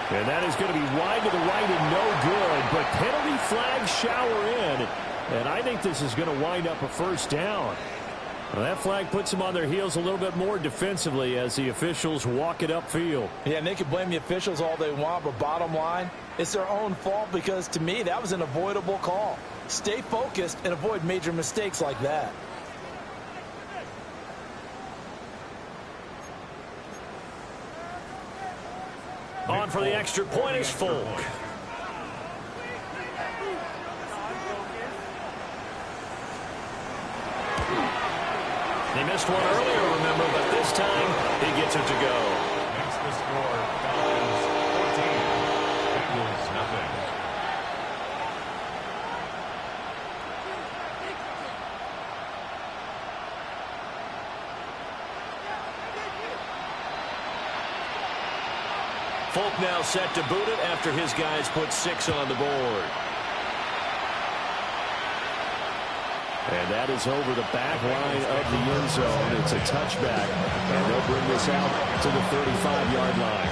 And that is going to be wide to the right and no good, but penalty flags shower in. And I think this is going to wind up a first down. Well, that flag puts them on their heels a little bit more defensively as the officials walk it upfield. Yeah, and they can blame the officials all they want, but bottom line, it's their own fault because, to me, that was an avoidable call. Stay focused and avoid major mistakes like that. On for the extra point is Folk. They missed one earlier, remember, but this time he gets it to go. That's the score. Falcons 14. Begals nothing. Folk now set to boot it after his guys put 6 on the board. And that is over the back line of the end zone. It's a touchback, and they'll bring this out to the 35-yard line.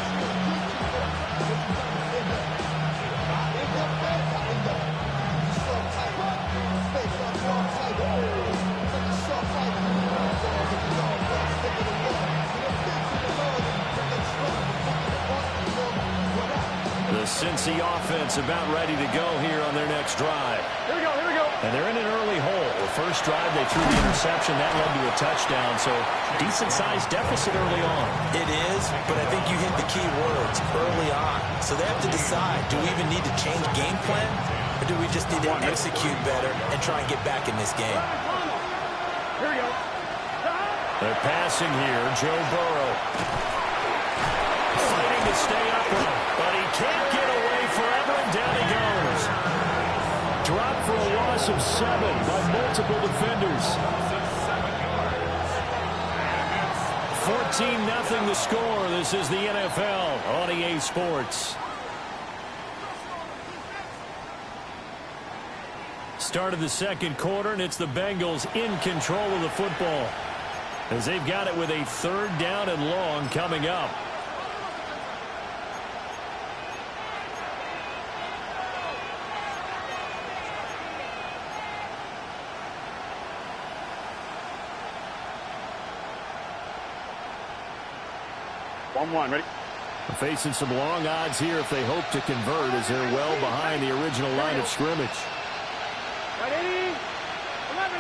The Cincy offense about ready to go here on their next drive. Here we go, here we go. And they're in an early hole. The first drive, they threw the interception. That led to a touchdown, so decent-sized deficit early on. It is, but I think you hit the key words early on. So they have to decide, do we even need to change game plan, or do we just need to execute better and try and get back in this game? Here we go. They're passing here. Joe Burrow fighting to stay upright, but he can't get away forever, and down he goes. Dropped for a loss of 7 by multiple defenders. 14-0 the score. This is the NFL on EA Sports. Start of the second quarter, and it's the Bengals in control of the football as they've got it with a 3rd down and long coming up. Ready? Facing some long odds here if they hope to convert as they're well behind the original line of scrimmage. Ready? 11.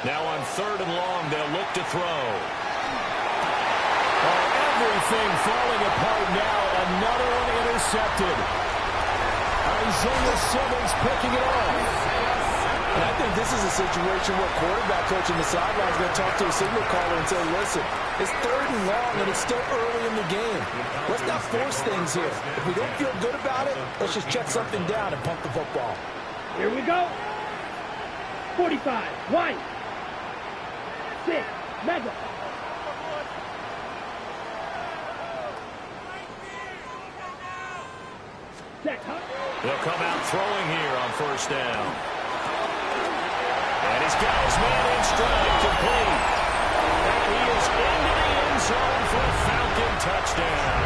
Now on 3rd and long, they'll look to throw. Oh, everything falling apart now. Another one intercepted. Isaiah Simmons picking it off. And I think this is a situation where quarterback coach on the sideline is going to talk to a signal caller and say, listen, it's 3rd and long and it's still early in the game. Let's not force things here. If we don't feel good about it, let's just check something down and pump the football. Here we go. 45. White. 6. Mega. They'll come out throwing here on 1st down. And he's got his man in stride, complete. And he is into the end zone for a Falcon touchdown.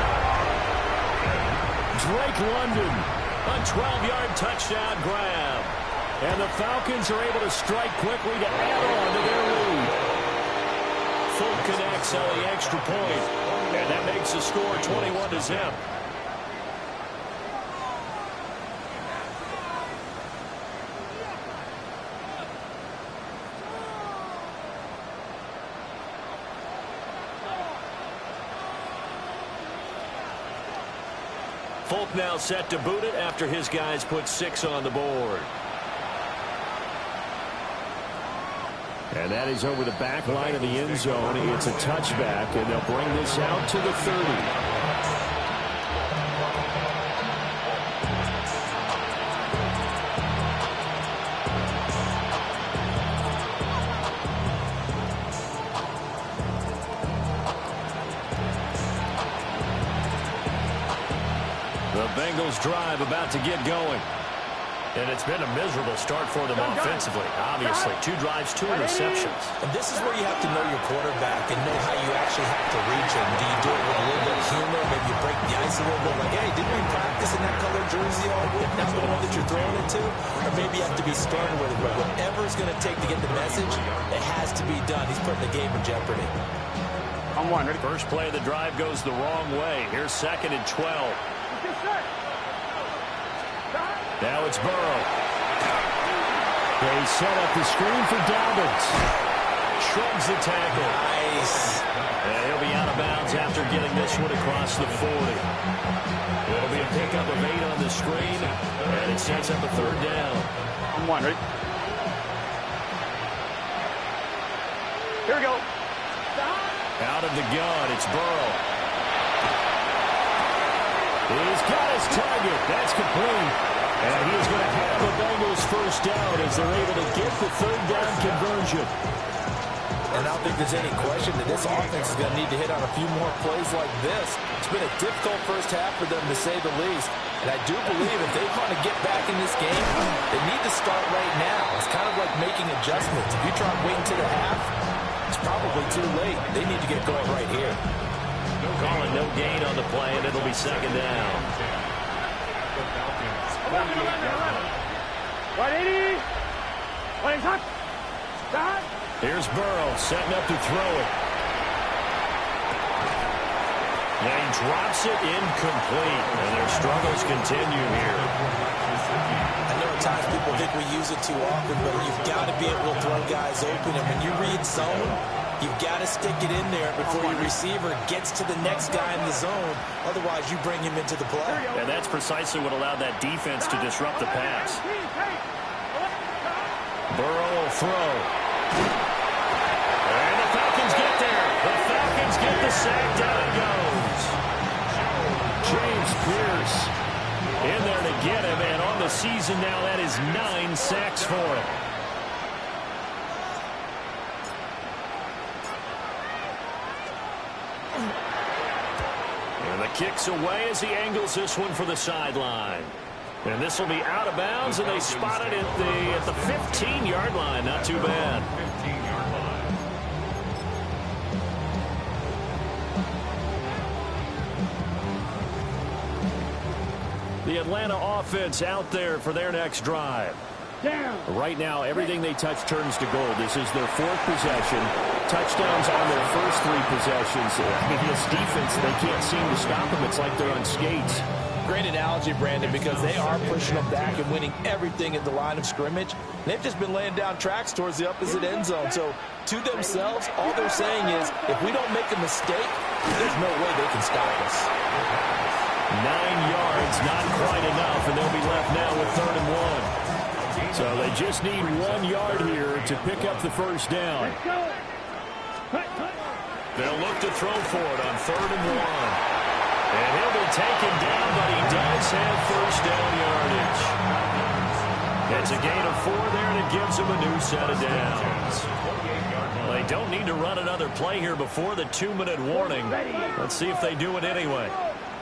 Drake London, a 12-yard touchdown grab. And the Falcons are able to strike quickly to add on to their lead. Full connects on the extra point. And that makes the score 21-0. Folk now set to boot it after his guys put 6 on the board. And that is over the back line of the end zone. It's a touchback, and they'll bring this out to the 30. The Bengals drive about to get going. And it's been a miserable start for them offensively. Obviously, 2 drives, 2 interceptions. And this is where you have to know your quarterback and know how you actually have to reach him. Do you do it with a little bit of humor? Maybe you break the ice a little bit, like, hey, didn't we practice in that color jersey all week? That's the one that you're throwing it to? Or maybe you have to be stern with it. But whatever it's going to take to get the message, it has to be done. He's putting the game in jeopardy. On one, ready? First play of the drive goes the wrong way. Here's 2nd and 12. Now it's Burrow. They set up the screen for Dobbins. Shrugs the tackle. Nice. And he'll be out of bounds after getting this one across the 40. It'll be a pickup of 8 on the screen, and it sets up a 3rd down. On one, ready? Here we go. Out of the gun, it's Burrow. He's got his target. That's complete. And he's going to have the Bengals first down as they're able to get the 3rd down conversion. And I don't think there's any question that this offense is going to need to hit on a few more plays like this. It's been a difficult first half for them, to say the least. And I do believe if they want to get back in this game, they need to start right now. It's kind of like making adjustments. If you try to wait until the half, it's probably too late. They need to get going right here. Calling no gain on the play, and it'll be 2nd down. 180. 180 hot. Stop. Here's Burrow setting up to throw it. Yeah, he drops it incomplete, and their struggles continue here. I know at times people think we use it too often, but you've got to be able to throw guys open. And when you read zone, you've got to stick it in there before your receiver gets to the next guy in the zone. Otherwise, you bring him into the play. And that's precisely what allowed that defense to disrupt the pass. Burrow will throw. And the Falcons get there. The Falcons get the sack. Down it goes. James Pierce in there to get him. And on the season now, that is 9 sacks for him. And the kick's away as he angles this one for the sideline. And this will be out of bounds, and they spot it at the 15-yard line. Not too bad. 15-yard line. The Atlanta offense out there for their next drive. Down. Right now, everything they touch turns to gold. This is their 4th possession. Touchdowns on their first 3 possessions. I mean, this defense, they can't seem to stop them. It's like they're on skates. Great analogy, Brandon, because they are pushing them back and winning everything at the line of scrimmage. They've just been laying down tracks towards the opposite end zone. So, to themselves, all they're saying is, if we don't make a mistake, there's no way they can stop us. 9 yards, not quite enough, and they'll be left now with 3rd and 1. So they just need 1 yard here to pick up the first down. They'll look to throw for it on 3rd and 1. And he'll be taken down, but he does have first down yardage. It's a gain of 4 there, and it gives him a new set of downs. Well, they don't need to run another play here before the 2-minute warning. Let's see if they do it anyway.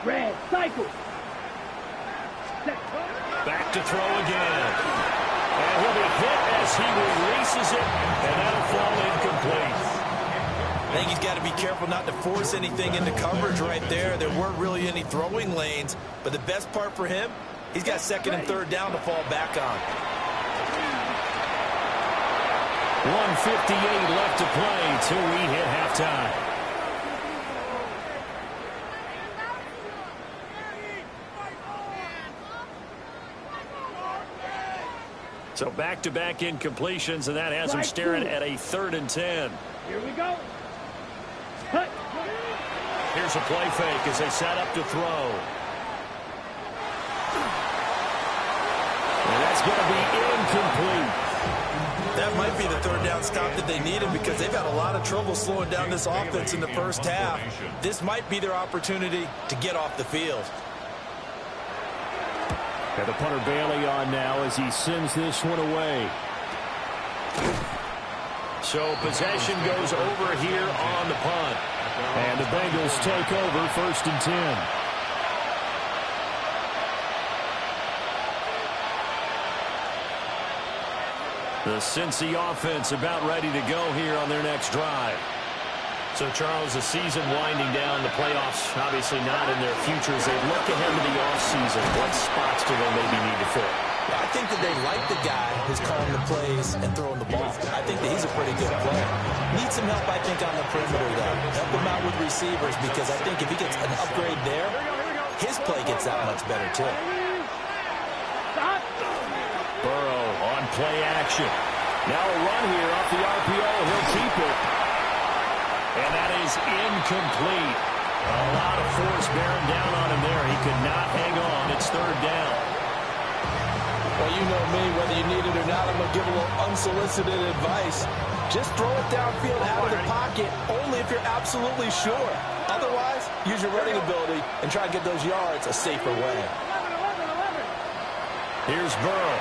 Red, cycle. Back to throw again. And he'll be hit as he releases it, and that'll fall incomplete. I think he's got to be careful not to force anything into coverage right there. There weren't really any throwing lanes, but the best part for him, he's got 2nd and 3rd down to fall back on. 1:58 left to play till we hit halftime. So back-to-back incompletions, and that has him staring at a 3rd and 10. Here we go. Cut. Here's a play fake as they set up to throw. And that's going to be incomplete. That might be the 3rd down stop that they needed because they've had a lot of trouble slowing down this offense in the first half. This might be their opportunity to get off the field. And the punter Bailey on now as he sends this one away. So possession goes over here on the punt. And the Bengals take over 1st and 10. The Cincy offense about ready to go here on their next drive. So, Charles, the season winding down, the playoffs obviously not in their futures. They look ahead to the offseason. What spots do they maybe need to fill? Yeah, I think that they like the guy who's calling the plays and throwing the ball. I think that he's a pretty good player. Needs some help, I think, on the perimeter, though. Help him out with receivers, because I think if he gets an upgrade there, his play gets that much better, too. Burrow on play action. Now a run here off the RPO. He'll keep it. And that is incomplete. A lot of force bearing down on him there. He could not hang on. It's third down. Well, you know me, whether you need it or not, I'm going to give a little unsolicited advice. Just throw it downfield out of the pocket, only if you're absolutely sure. Otherwise, use your running ability and try to get those yards a safer way. Here's Burrow.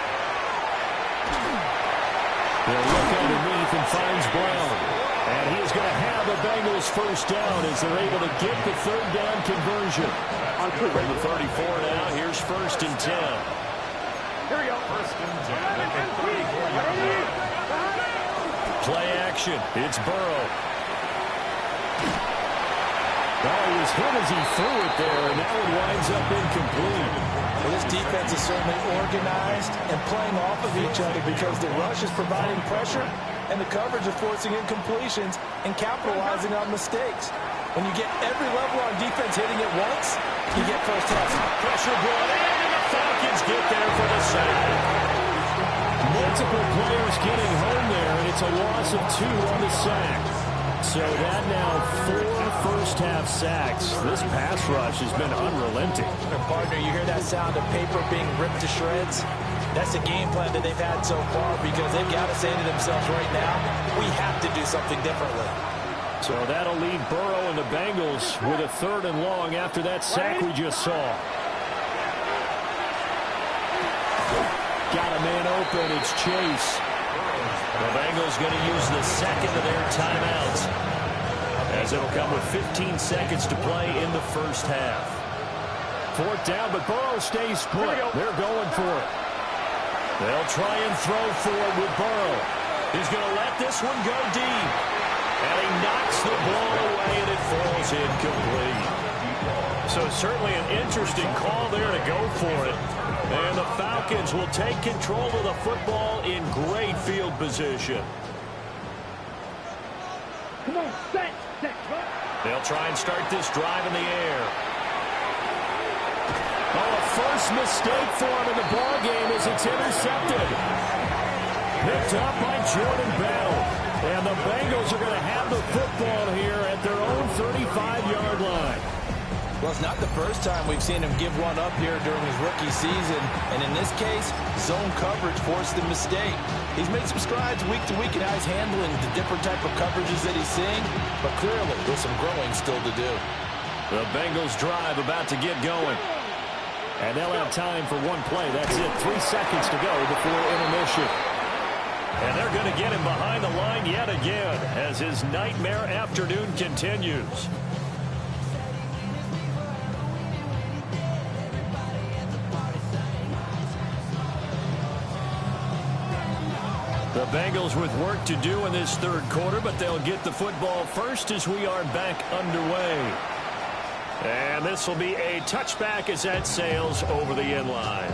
He'll look underneath and finds Brown. And he's going to have the Bengals first down as they're able to get the third down conversion. From the 34 now, here's 1st and 10. Here we go. 1st and 10. Play action. It's Burrow. Oh, he was hit as he threw it there, and that one winds up incomplete. Well, this defense is certainly organized and playing off of each other because the rush is providing pressure and the coverage is forcing incompletions and capitalizing on mistakes. When you get every level on defense hitting it once, you get first half pressure brought in, and the Falcons get there for the sack. Multiple players getting home there, and it's a loss of 2 on the sack. So that now 4 first-half sacks. This pass rush has been unrelenting. Partner, you hear that sound of paper being ripped to shreds? That's the game plan that they've had so far because they've got to say to themselves right now, we have to do something differently. So that'll lead Burrow and the Bengals with a 3rd and long after that sack we just saw. Got a man open. It's Chase. The Bengals going to use the second of their timeouts as it'll come with 15 seconds to play in the first half. 4th down, but Burrow stays put. They're going for it. They'll try and throw for it with Burrow. He's going to let this one go deep. And he knocks the ball away, and it falls incomplete. So certainly an interesting call there to go for it. And the Falcons will take control of the football in great field position. Come on, set. They'll try and start this drive in the air. Oh, a first mistake for him in the ball game as it's intercepted. Picked up by Jordan Bell. And the Bengals are going to have the football here at their own 35-yard line. Well, it's not the first time we've seen him give one up here during his rookie season. And in this case, zone coverage forced the mistake. He's made some strides week to week in how he's handling the different type of coverages that he's seeing. But clearly, there's some growing still to do. The Bengals drive about to get going. And they'll have time for one play. That's it. 3 seconds to go before intermission. And they're going to get him behind the line yet again as his nightmare afternoon continues. The Bengals with work to do in this 3rd quarter, but they'll get the football first as we are back underway. And this will be a touchback as that sails over the end line.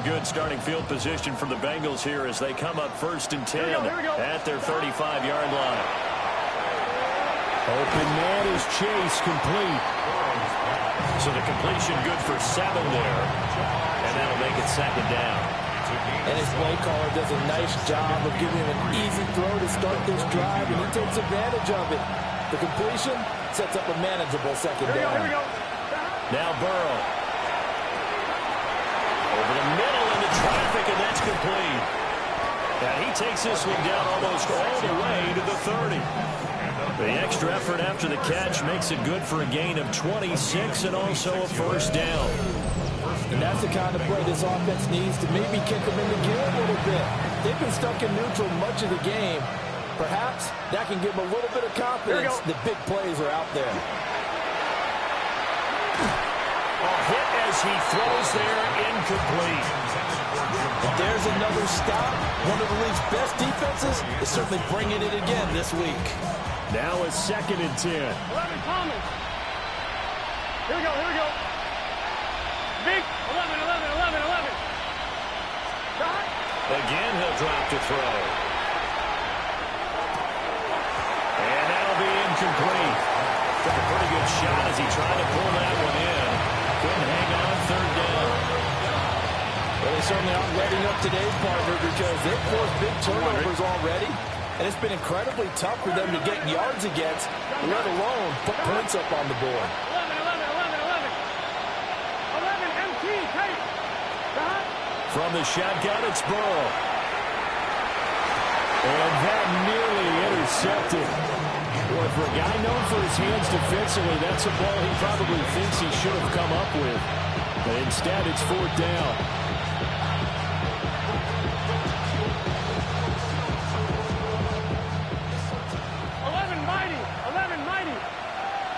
Good starting field position for the Bengals here as they come up 1st and 10 at their 35-yard line. Open man is Chase, complete. So the completion good for 7 there, and that'll make it 2nd down. And his play caller does a nice job of giving him an easy throw to start this drive, and he takes advantage of it. The completion sets up a manageable 2nd down. Here we go. Now Burrow. Over the middle into traffic, and that's complete. And he takes this one down almost all the way to the 30. The extra effort after the catch makes it good for a gain of 26 and also a 1st down. And that's the kind of play this offense needs to maybe kick them into gear a little bit. They've been stuck in neutral much of the game, Perhaps that can give him a little bit of confidence that big plays are out there. A hit as he throws there, incomplete. And there's another stop. One of the league's best defenses is certainly bringing it again this week. Now a 2nd and 10. 11, Thomas. Here we go. Big, 11, 11, 11, 11. Shot. Again, he'll drop to throw. And that'll be incomplete. Took a pretty good shot as he tried to pull that one in. Couldn't hang on 3rd down. Well, they certainly aren't letting up today's partner because they've forced big turnovers already. And it's been incredibly tough for them to get yards against, let alone put points up on the board. 11, MT, take. Shot. From the shotgun, it's Burrow. And that nearly intercepted. Boy, for a guy known for his hands defensively, that's a ball he probably thinks he should have come up with. But instead, it's 4th down.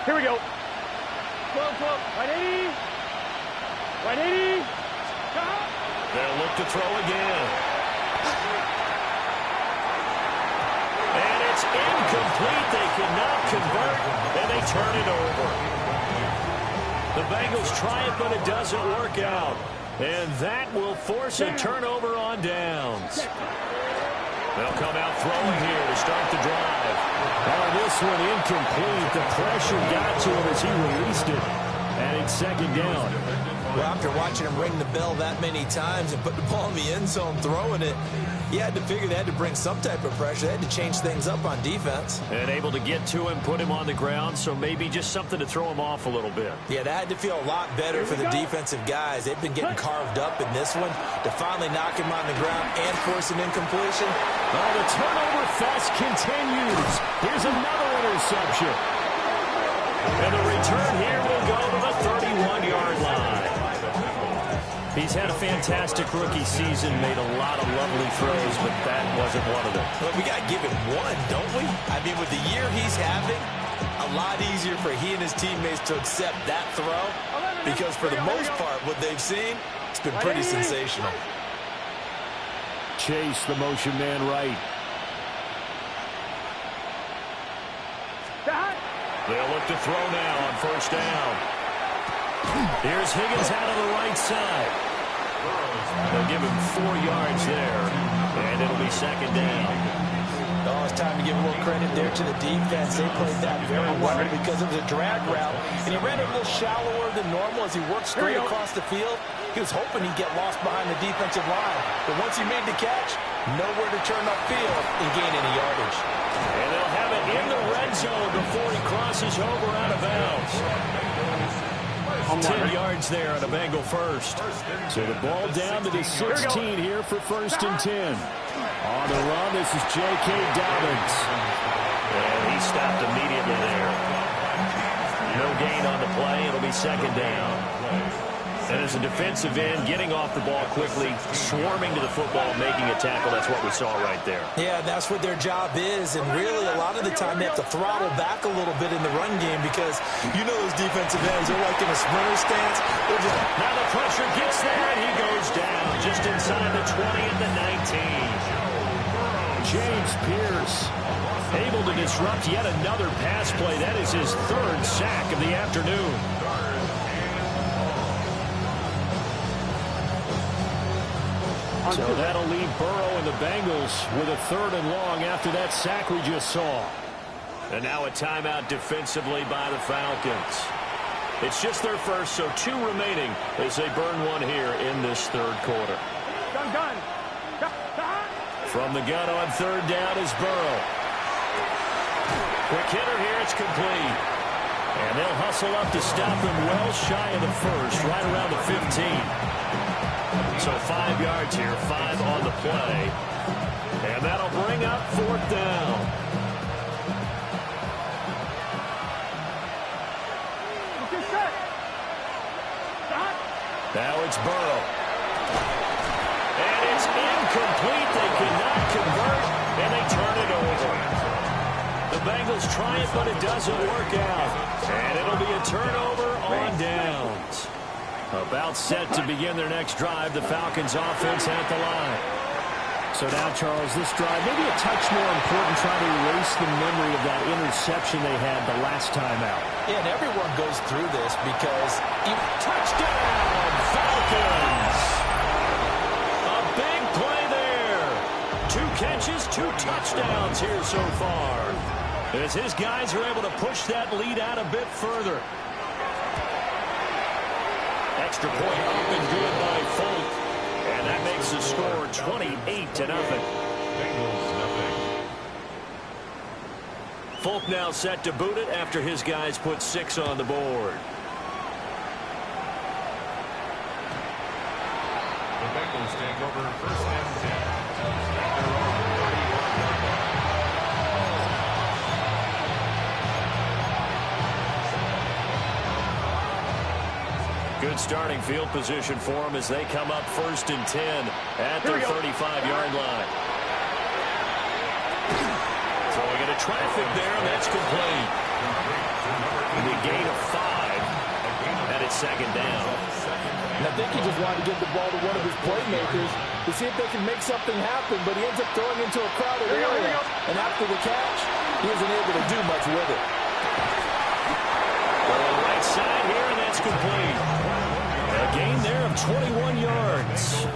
Here we go. 12, 12. 180. 180. Shot. They'll look to throw again. And it's incomplete. They cannot convert, and they turn it over. The Bengals try it, but it doesn't work out. And that will force a turnover on downs. They'll come out throwing here to start the drive. Oh, this one incomplete. The pressure got to him as he released it. And it's 2nd down. Well, after watching him ring the bell that many times and put the ball in the end zone throwing it, you had to figure they had to bring some type of pressure. They had to change things up on defense. And able to get to him, put him on the ground, so maybe just something to throw him off a little bit. Yeah, that had to feel a lot better for the defensive guys. They've been getting carved up in this one. To finally knock him on the ground and force an incompletion. Well, the turnover fest continues. Here's another interception. And the return here will go to the 31-yard line. He's had a fantastic rookie season, made a lot of lovely throws, but that wasn't one of them. Well, we got to give him one, don't we? I mean, with the year he's having, a lot easier for he and his teammates to accept that throw because for the most part, what they've seen, it's been pretty sensational. Chase, the motion man right. They'll look to throw now on 1st down. Here's Higgins out of the right side. They'll give him 4 yards there, and it'll be 2nd down. Oh, it's time to give a little credit there to the defense. They played that very well because it was a drag route, and he ran it a little shallower than normal as he worked straight across the field. He was hoping he'd get lost behind the defensive line, but once he made the catch, nowhere to turn upfield and gain any yardage. And they'll have it in the red zone before he crosses over out of bounds. 10 yards there on a Bengal first. So the ball down to the 16 here for 1st and 10. On the run, this is J.K. Dobbins. And he stopped immediately there. No gain on the play. It'll be 2nd down. And as a defensive end, getting off the ball quickly, swarming to the football, making a tackle, that's what we saw right there. Yeah, that's what their job is, and really a lot of the time they have to throttle back a little bit in the run game because you know those defensive ends, they're like in a sprinter stance. Now the pressure gets there, and he goes down just inside the 20 at the 19. James Pierce able to disrupt yet another pass play. That is his 3rd sack of the afternoon. So that'll leave Burrow and the Bengals with a 3rd and long after that sack we just saw. And now a timeout defensively by the Falcons. It's just their first, so 2 remaining as they burn one here in this 3rd quarter. Gun. From the gun on 3rd down is Burrow. Quick hitter here, it's complete. And they'll hustle up to stop him well shy of the 1st, right around the 15. So 5 yards here, 5 on the play. And that'll bring up 4th down. Now it's Burrow. And it's incomplete. They cannot convert, and they turn it over. The Bengals try it, but it doesn't work out. And it'll be a turnover on downs. About set to begin their next drive, the Falcons offense at the line. So now, Charles, this drive maybe a touch more important, trying to erase the memory of that interception they had the last time out. Yeah, and everyone goes through this because touchdown, Falcons! A big play there. 2 catches, 2 touchdowns here so far, as his guys are able to push that lead out a bit further. Extra point up and good by Folk. And that makes the score 28-0. Folk now set to boot it after his guys put 6 on the board. The Bengals take over first and 10. Good starting field position for them as they come up first and 10 at their 35-yard line. Throwing into traffic there, and that's complete. The gain of 5, and it's second down. And I think he just wanted to give the ball to one of his playmakers to see if they can make something happen, but he ends up throwing into a crowded area. And after the catch, he isn't able to do much with it. Going right side here, and that's complete. A gain there of 21 yards.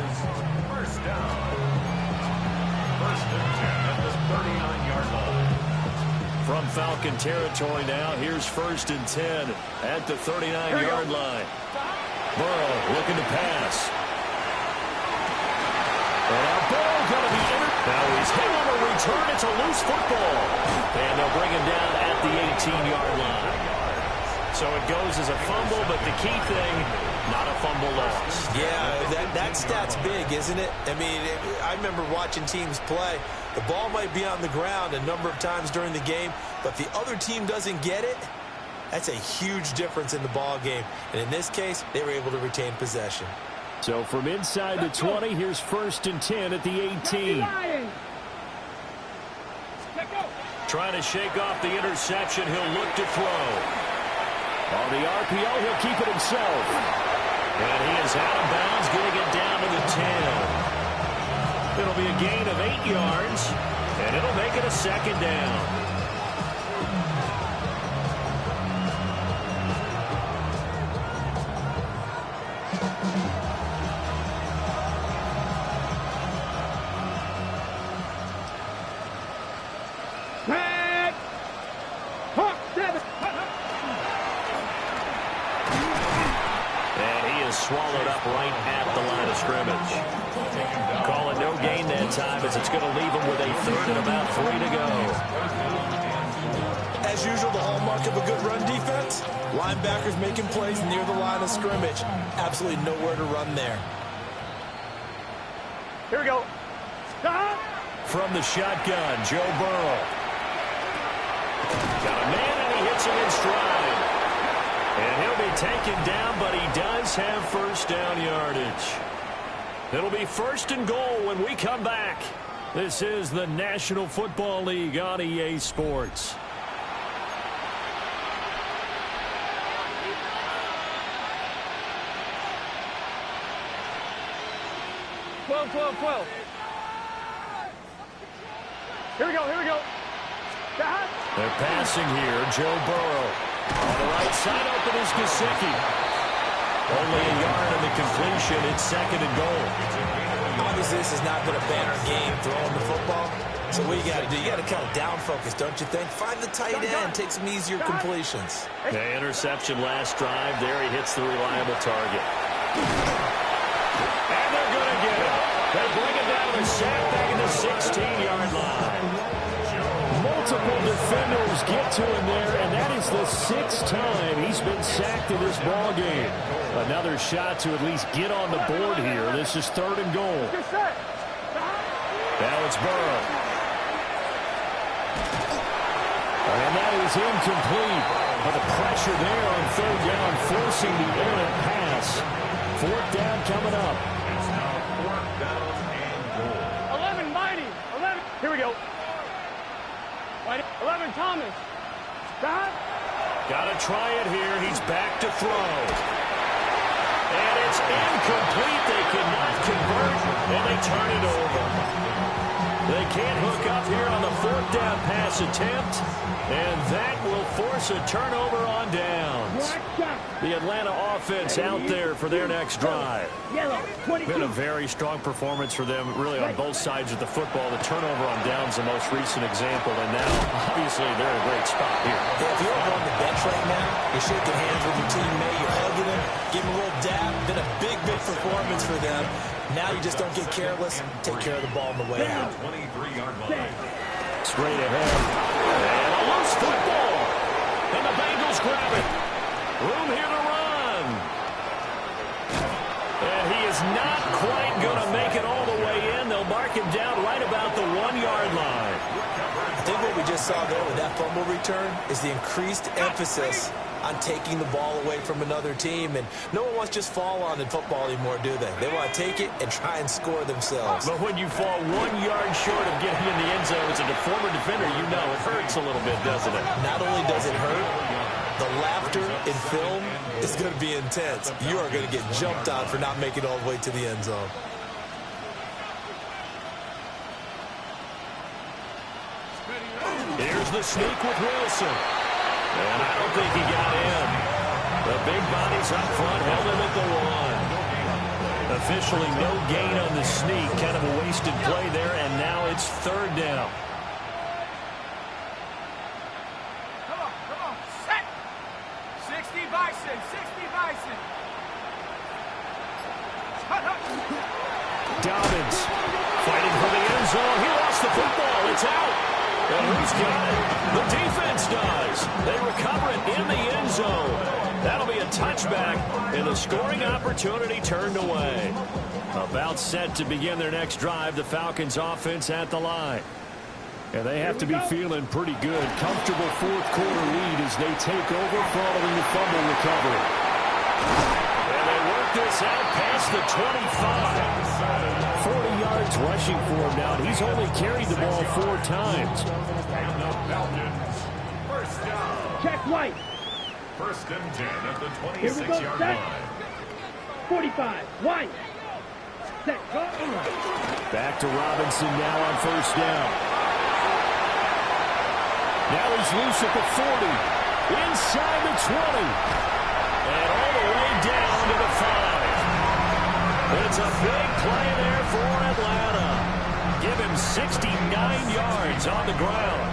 First down. First and 10 at the 39-yard line. From Falcon territory now, here's first and 10 at the 39-yard line. Burrow looking to pass. And now Burrow going to be in. Now he's hit on a return. It's a loose football. And they'll bring him down at the 18-yard line. So it goes as a fumble, but the key thing, not a fumble loss. Yeah, that stat's big, isn't it? I mean, I remember watching teams play. The ball might be on the ground a number of times during the game, but if the other team doesn't get it, that's a huge difference in the ball game. And in this case, they were able to retain possession. So from inside the 20, here's first and 10 at the 18. Trying to shake off the interception. He'll look to throw. On the RPO, he'll keep it himself. And he is out of bounds, getting it down to the 10. It'll be a gain of 8 yards, and it'll make it a second down. Swallowed up right at the line of scrimmage. Calling no gain that time as it's going to leave him with a third and about 3 to go. As usual, the hallmark of a good run defense, linebackers making plays near the line of scrimmage. Absolutely nowhere to run there. Here we go. From the shotgun, Joe Burrow. Got a man, and he hits him in stride. And he'll be taken down, but he does have first down yardage. It'll be first and goal when we come back. This is the National Football League on EA Sports. Twelve. Here we go. They're passing here, Joe Burrow. On the right side, open is Gesicki. Only a yard in the completion. It's second and goal. Obviously, this has not been a banner game throwing the football. So what you got to do, you got to kind of down focus, don't you think? Find the tight end, take some easier completions. The interception last drive. There he hits the reliable target. And they're going to get it. They bring it down to the sack back in the 16-yard line. Multiple defenders get to him there, and that is the 6th time he's been sacked in this ball game. Another shot to at least get on the board here. This is third and goal. Now it's Burrow. And that is incomplete. But the pressure there on third down, forcing the errant pass. Fourth down coming up. It's now fourth down and goal. 11, mighty. 11. Here we go. 11, Thomas. Stop. Got to try it here. He's back to throw. And it's incomplete. They cannot convert, and they turn it over. They can't hook up here on the 4th down pass attempt, and that will force a turnover on downs. The Atlanta offense out there for their next drive. Been a very strong performance for them, really, on both sides of the football. The turnover on downs, the most recent example, and now, obviously, they're in a great spot here. Yeah, if you're on the bench right now, you're shaking hands with your teammate, you're hugging him, giving a little dab. Been a big, big performance for them. Now you just don't get careless. Take care of the ball on the way out. 23-yard line. Straight ahead. And a loose football. And the Bengals grab it. Room here to run. And he is not quite going to make it all the way in. They'll mark him down right about the 1-yard line. I think what we just saw there with that fumble return is the increased emphasis on taking the ball away from another team. And no one wants to just fall on in football anymore, do they? They want to take it and try and score themselves. But when you fall 1 yard short of getting in the end zone as a former defender, you know it hurts a little bit, doesn't it? Not only does it hurt, the laughter in film is going to be intense. You are going to get jumped on for not making it all the way to the end zone. Here's the sneak with Wilson. And I don't think he got in. The big bodies up front held him at the 1. Officially no gain on the sneak. Kind of a wasted play there, and now it's 3rd down. Come on, set. 60 Bison, 60 Bison. Dobbins fighting for the end zone. He lost the football. It's out. And who's got it? The defense does. They recover it in the end zone. That'll be a touchback, and the scoring opportunity turned away. About set to begin their next drive, the Falcons offense at the line. And they have to be feeling pretty good. Comfortable 4th quarter lead as they take over following the fumble recovery. And they work this out past the 25. 40 yards rushing for him now. He's only carried the ball 4 times. And the Falcons, first down. Check White. 1st and 10 at the Here we go, 26-yard set. line. 45. White. Set. Go. Back to Robinson now on 1st down. Now he's loose at the 40. Inside the 20. And all the way down to the 5. It's a big play there for Atlanta. Give him 69 yards on the ground.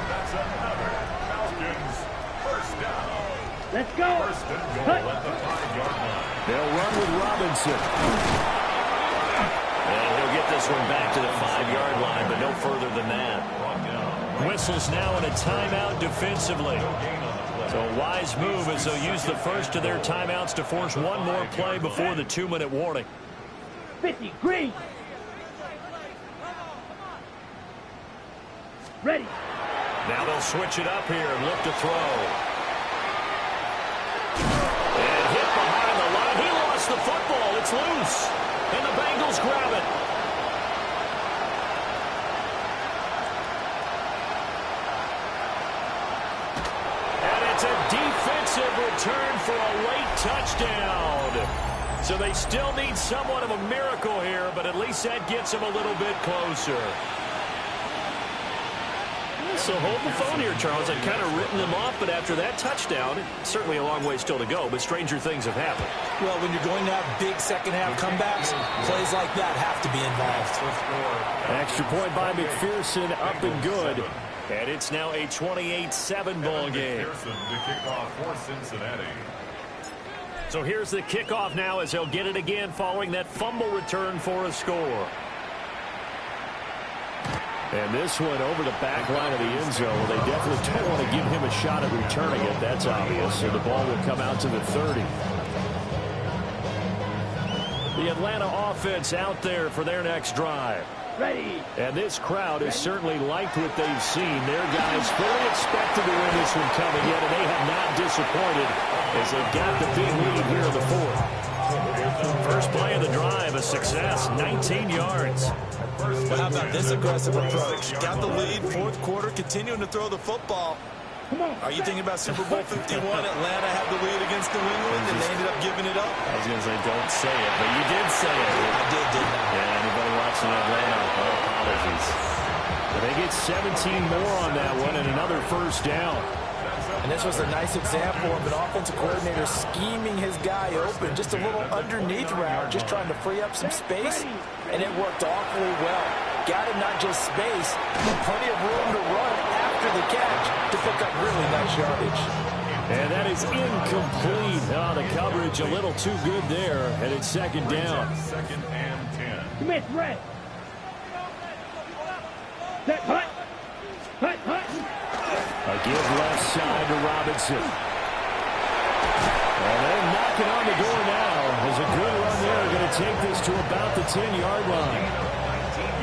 That's another Falcons first down. Let's go. 1st and goal at the 5-yard line. They'll run with Robinson. And he'll get this one back to the 5-yard line, but no further than that. Whistles now in a timeout defensively. So a wise move as they'll use the first of their timeouts to force one more play before the 2-minute warning. 50. Green. Ready. Now they'll switch it up here and look to throw. And hit behind the line. He lost the football. It's loose. And the Bengals grab it. And it's a defensive return for a late touchdown. So they still need somewhat of a miracle here, but at least that gets them a little bit closer. So hold the phone here, Charles. I'd kind of written them off, but after that touchdown, certainly a long way still to go, but stranger things have happened. Well, when you're going to have big second-half comebacks, plays like that have to be involved. Extra point by McPherson, up and good. And it's now a 28-7 ball game. McPherson to kick off for Cincinnati. So here's the kickoff now as they'll get it again following that fumble return for a score. And this one over the back line of the end zone. They definitely don't want to give him a shot at returning it. That's obvious. So the ball will come out to the 30. The Atlanta offense out there for their next drive. Ready. And this crowd has certainly liked what they've seen. Their guys fully expected to win this one coming in, and they have not disappointed as they got the big lead here in the 4th. First play of the drive, a success, 19 yards. But how about this aggressive approach? Got the lead, fourth quarter, continuing to throw the football. Are you thinking about Super Bowl 51? Atlanta had the lead against New England, and they ended up giving it up. I was going to say, don't say it, but you did say it. I did, didn't I? Yeah, anybody watching Atlanta, no apologies. But they get 17 more on that one and another first down. And this was a nice example of an offensive coordinator scheming his guy open. Just a little underneath route, just trying to free up some space, and it worked awfully well. Got him not just space, but plenty of room to run after the catch to pick up really nice yardage. And that is incomplete. Oh, the coverage a little too good there, and it's second down. Second and 10. Commit red. Set, hut. Hut, hut. A give left side to Robinson. And they're knocking on the door now. There's a good run there. Going to take this to about the 10-yard line.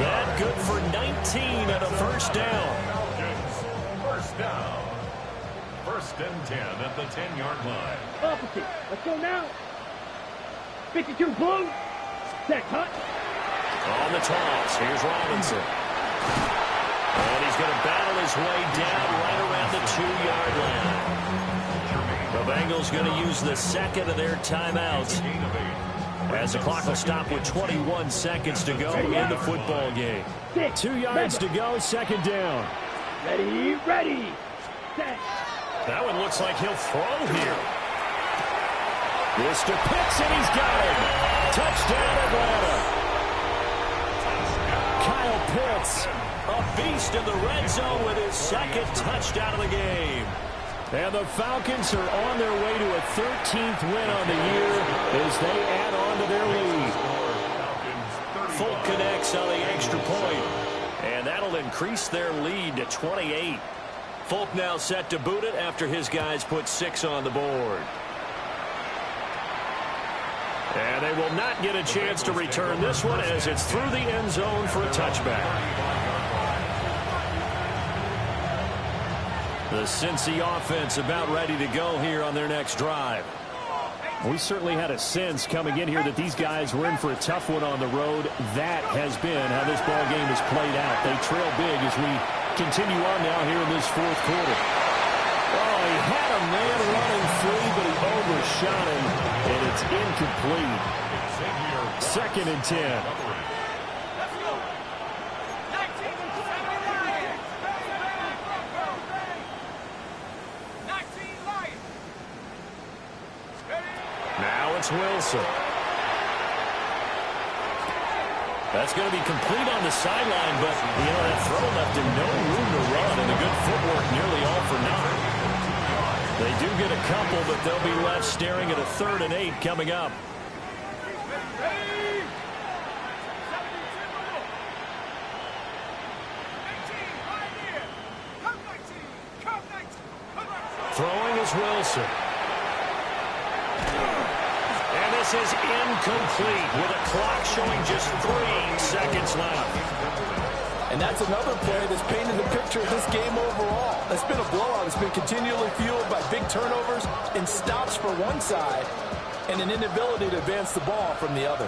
That good for 19 and a first down. First down. First and 10 at the 10-yard line. Opposite. Let's go now. 52 blue. Set, hut. On the toss, here's Robinson. And he's going to battle his way down right around the 2-yard line. The Bengals going to use the second of their timeouts as the clock will stop with 21 seconds to go in the football game. 2 yards to go, second down. Ready, ready. Set. That one looks like he'll throw here. This to Pitts, and he's got him. Touchdown, Atlanta. Kyle Pitts, A beast in the red zone with his second touchdown of the game. and the Falcons are on their way to a 13th win on the year as they add on to their lead. Folk connects on the extra point, and that'll increase their lead to 28. Folk now set to boot it after his guys put 6 on the board. And they will not get a chance to return this one as it's through the end zone for a touchback. The Cincy offense about ready to go here on their next drive. We certainly had a sense coming in here that these guys were in for a tough one on the road. That has been how this ball game has played out. They trail big as we continue on now here in this fourth quarter. Oh, he had a man running free, but he overshot him, and it's incomplete. Second and 10. Now it's Wilson. That's going to be complete on the sideline, but, you know, that throw left him no room to run, and the good footwork nearly all for nothing. They do get a couple, but they'll be left staring at a 3rd and 8 coming up. Throwing is Wilson. And this is incomplete with a clock showing just 3 seconds left. And that's another play that's painted the picture of this game overall. It's been a blowout. It's been continually fueled by big turnovers and stops for one side and an inability to advance the ball from the other.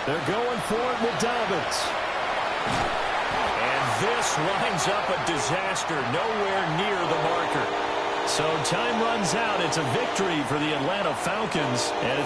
They're going for it with Dobbins. And this winds up a disaster nowhere near the marker. So time runs out. It's a victory for the Atlanta Falcons. And it's